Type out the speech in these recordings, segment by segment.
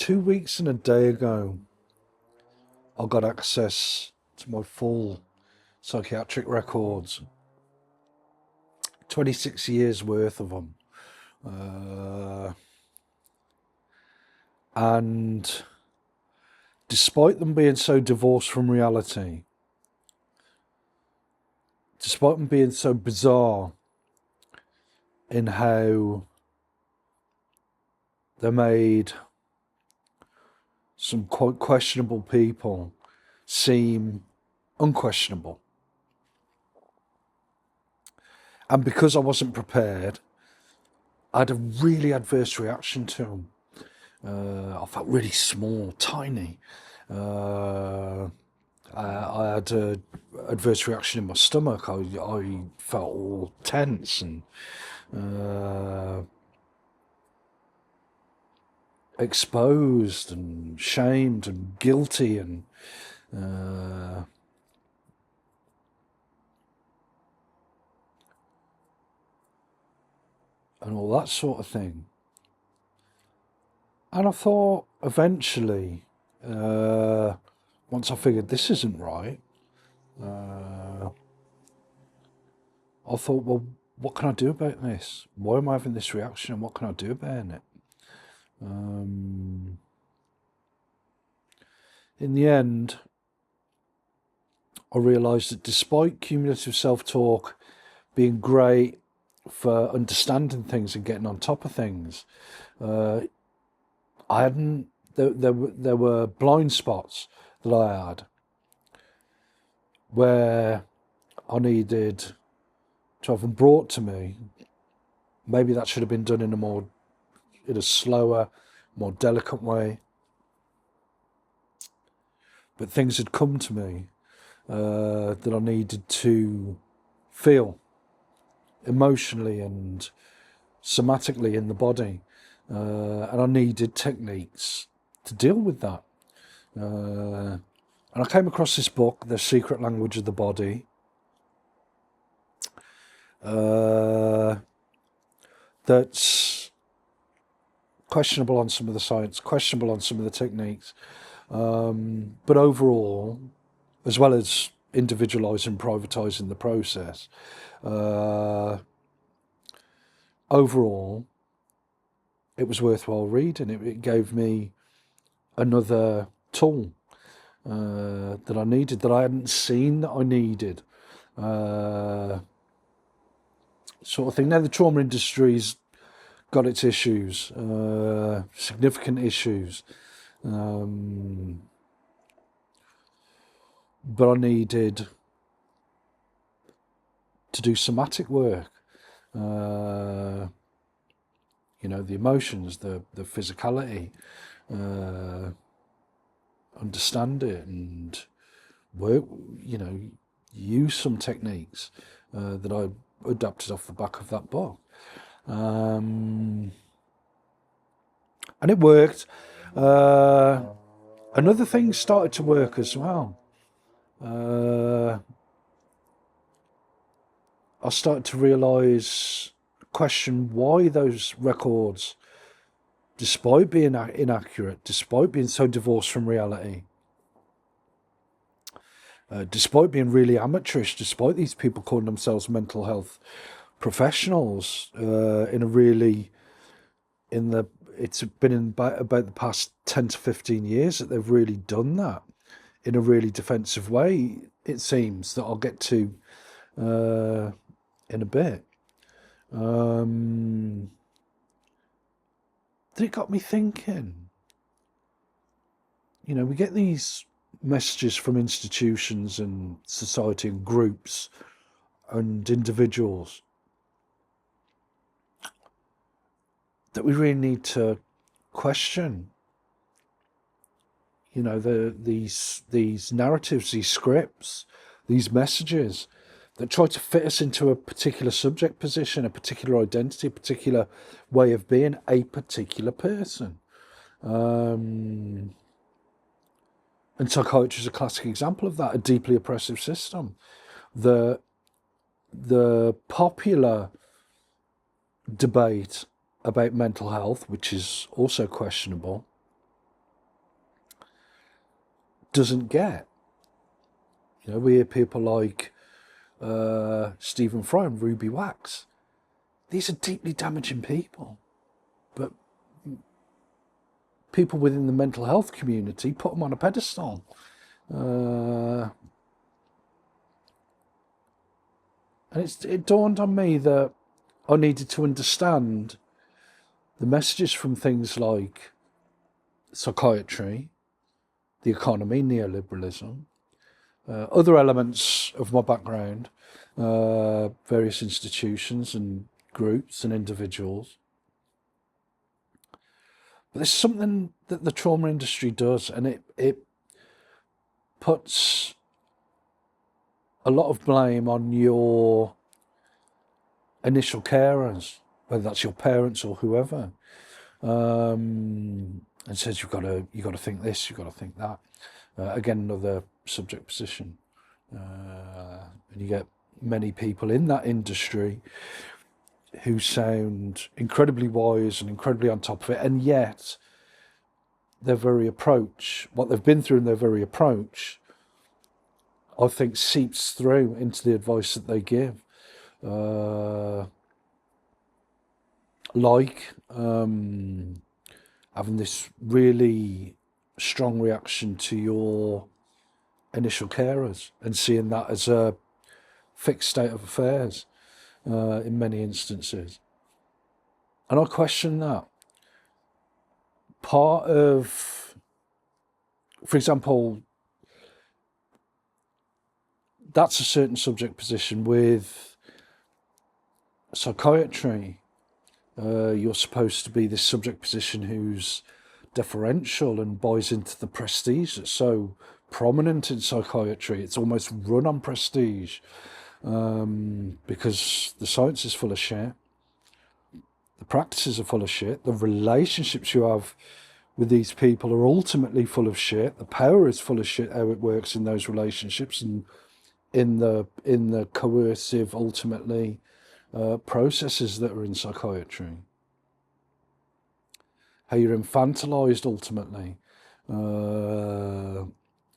2 weeks and a day ago, I got access to my full psychiatric records, 26 years worth of them. And despite them being so divorced from reality, despite them being so bizarre in how they made some quite questionable people seem unquestionable. And because I wasn't prepared, I had a really adverse reaction to them. I felt really small, tiny. I had an adverse reaction in my stomach. I felt all tense and exposed and shamed and guilty and all that sort of thing. And I thought eventually, once I figured this isn't right, I thought, well, what can I do about this? Why am I having this reaction and what can I do about it? In the end, I realised that despite cumulative self-talk being great for understanding things and getting on top of things, I hadn't. There were blind spots that I had where I needed to have them brought to me. Maybe that should have been done in a slower, more delicate way. But things had come to me that I needed to feel emotionally and somatically in the body. And I needed techniques to deal with that. And I came across this book, The Secret Language of the Body, that's questionable on some of the science, questionable on some of the techniques. But overall, as well as individualising and privatising the process, overall, it was worthwhile reading. It gave me another tool that I needed, that I hadn't seen that I needed, sort of thing. Now, the trauma industry's got its issues, significant issues, but I needed to do somatic work. The emotions, the physicality, understand it and work, use some techniques that I adapted off the back of that book. And it worked. Another thing started to work as well. I started to realise, question why those records, despite being inaccurate, despite being so divorced from reality, despite being really amateurish, despite these people calling themselves mental health professionals, it's been in about the past 10 to 15 years that they've really done that in a really defensive way, it seems, that I'll get to in a bit. That it got me thinking. We get these messages from institutions and society and groups and individuals that we really need to question. These narratives, these scripts, these messages that try to fit us into a particular subject position, a particular identity, a particular way of being, a particular person. And psychiatry is a classic example of that, a deeply oppressive system. The popular debate about mental health, which is also questionable, doesn't get. We hear people like Stephen Fry and Ruby Wax. These are deeply damaging people, but people within the mental health community put them on a pedestal. And it dawned on me that I needed to understand the messages from things like psychiatry, the economy, neoliberalism, other elements of my background, various institutions and groups and individuals. But there's something that the trauma industry does, and it puts a lot of blame on your initial carers, whether that's your parents or whoever, and says you've got to think this, you've got to think that. Again, another subject position, and you get many people in that industry who sound incredibly wise and incredibly on top of it, and yet their very approach, what they've been through, and their very approach, I think, seeps through into the advice that they give. Having this really strong reaction to your initial carers and seeing that as a fixed state of affairs in many instances. And I question that. Part of, for example, that's a certain subject position with psychiatry. You're supposed to be this subject position who's deferential and buys into the prestige that's so prominent in psychiatry. It's almost run on prestige because the science is full of shit. The practices are full of shit. The relationships you have with these people are ultimately full of shit. The power is full of shit, how it works in those relationships and in the coercive, ultimately, processes that are in psychiatry. How you're infantilized, ultimately,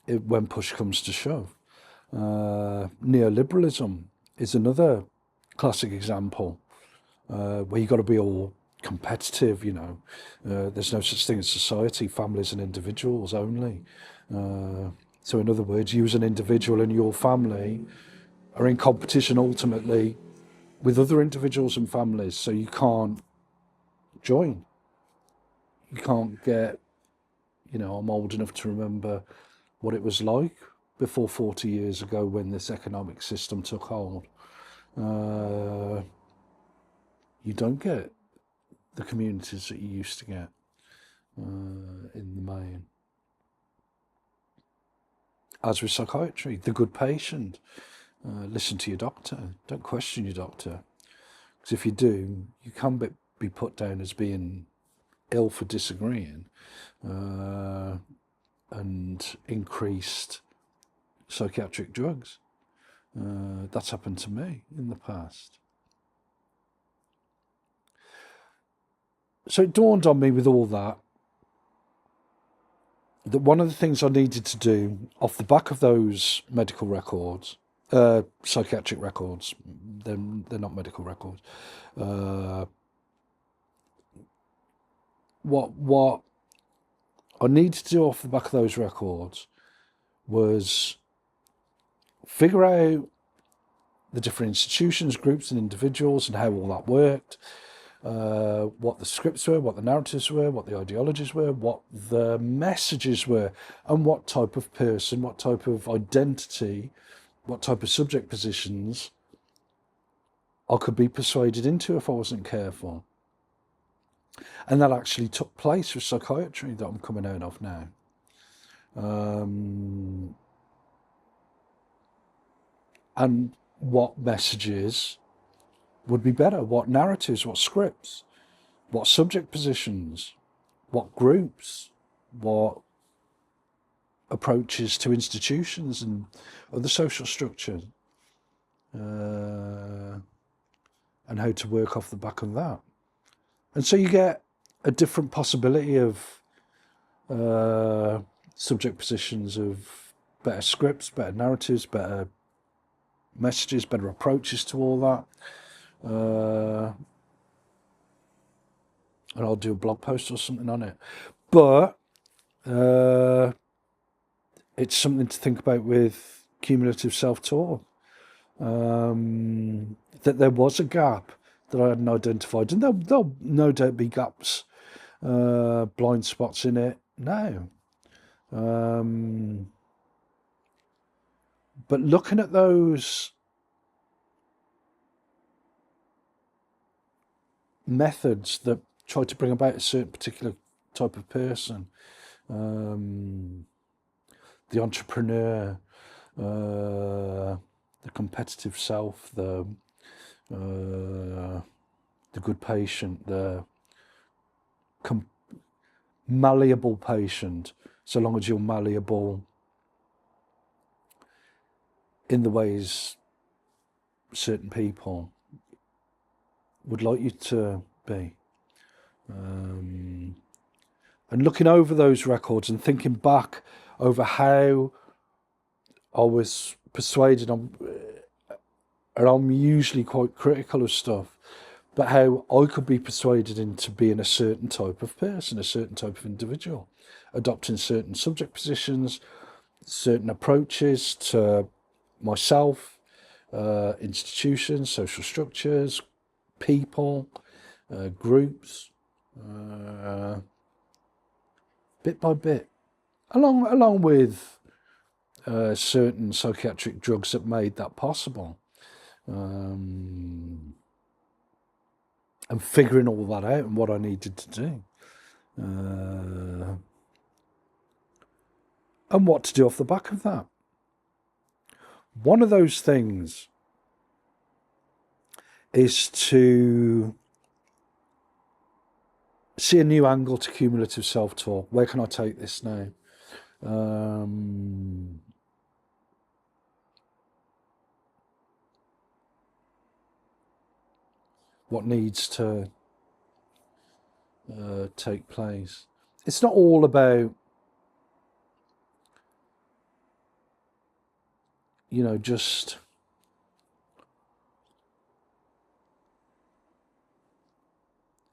when push comes to shove. Neoliberalism is another classic example, where you've got to be all competitive, there's no such thing as society, families and individuals only. So in other words, you as an individual and your family are in competition ultimately with other individuals and families, so you can't join. You can't get, I'm old enough to remember what it was like before 40 years ago when this economic system took hold. You don't get the communities that you used to get in the main. As with psychiatry, the good patient, listen to your doctor, don't question your doctor, because if you do, you can be put down as being ill for disagreeing, and increased psychiatric drugs. That's happened to me in the past. So it dawned on me with all that one of the things I needed to do off the back of those medical records, psychiatric records, they're not medical records, what I needed to do off the back of those records was figure out the different institutions, groups and individuals and how all that worked, what the scripts were, what the narratives were, what the ideologies were, what the messages were, and what type of person, what type of identity, what type of subject positions I could be persuaded into if I wasn't careful. And that actually took place with psychiatry that I'm coming out of now. And what messages would be better, what narratives, what scripts, what subject positions, what groups, what approaches to institutions and other social structures, and how to work off the back of that. And so you get a different possibility of subject positions of better scripts, better narratives, better messages, better approaches to all that. And I'll do a blog post or something on it. But it's something to think about with cumulative self-taught. That there was a gap that I hadn't identified, and there'll no doubt be gaps, blind spots in it now. But looking at those methods that try to bring about a certain particular type of person, the entrepreneur, the competitive self, the good patient, the malleable patient, so long as you're malleable in the ways certain people would like you to be. And looking over those records and thinking back over how I was persuaded, and I'm usually quite critical of stuff, but how I could be persuaded into being a certain type of person, a certain type of individual, adopting certain subject positions, certain approaches to myself, institutions, social structures, people, groups, bit by bit, along with certain psychiatric drugs that made that possible, and figuring all that out and what I needed to do, and what to do off the back of that. One of those things is to see a new angle to cumulative self-talk. Where can I take this now? What needs to take place? It's not all about, just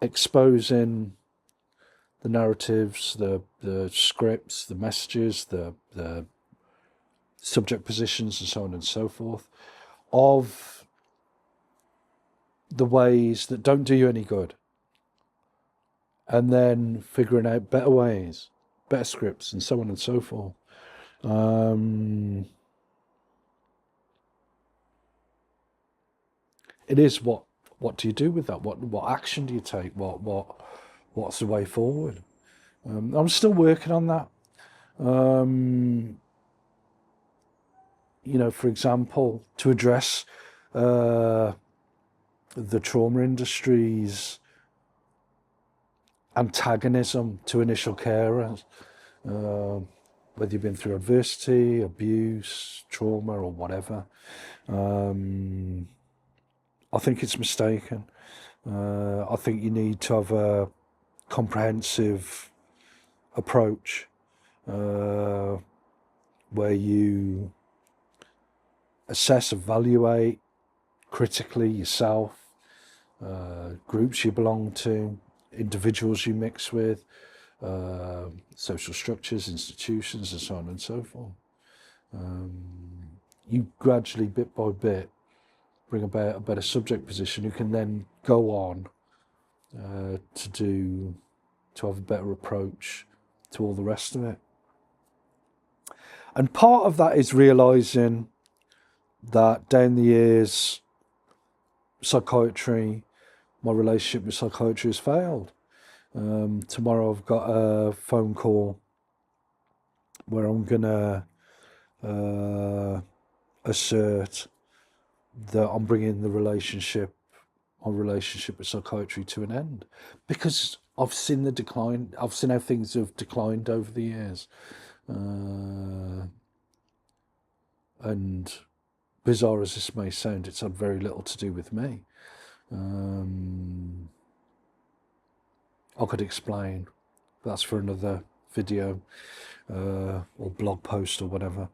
exposing the narratives, the scripts, the messages, the subject positions, and so on and so forth, of the ways that don't do you any good, and then figuring out better ways, better scripts, and so on and so forth. It is what do you do with that? What action do you take? What's the way forward? I'm still working on that. For example, to address the trauma industry's antagonism to initial carers, whether you've been through adversity, abuse, trauma, or whatever. I think it's mistaken. I think you need to have a comprehensive approach where you assess, evaluate critically yourself, groups you belong to, individuals you mix with, social structures, institutions, and so on and so forth. You gradually, bit by bit, bring about a better subject position who can then go on to have a better approach to all the rest of it. And part of that is realising that down the years, my relationship with psychiatry has failed. Tomorrow I've got a phone call where I'm going to assert that I'm bringing my relationship with psychiatry to an end, because I've seen the decline. I've seen how things have declined over the years, and bizarre as this may sound, it's had very little to do with me. I could explain. That's for another video or blog post or whatever.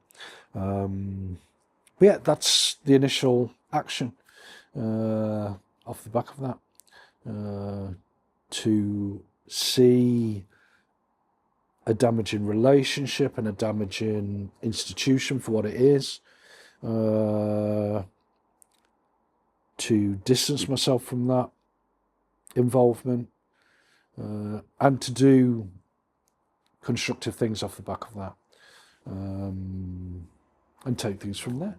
But yeah, that's the initial action off the back of that. To see a damaging relationship and a damaging institution for what it is, to distance myself from that involvement, and to do constructive things off the back of that, and take things from there.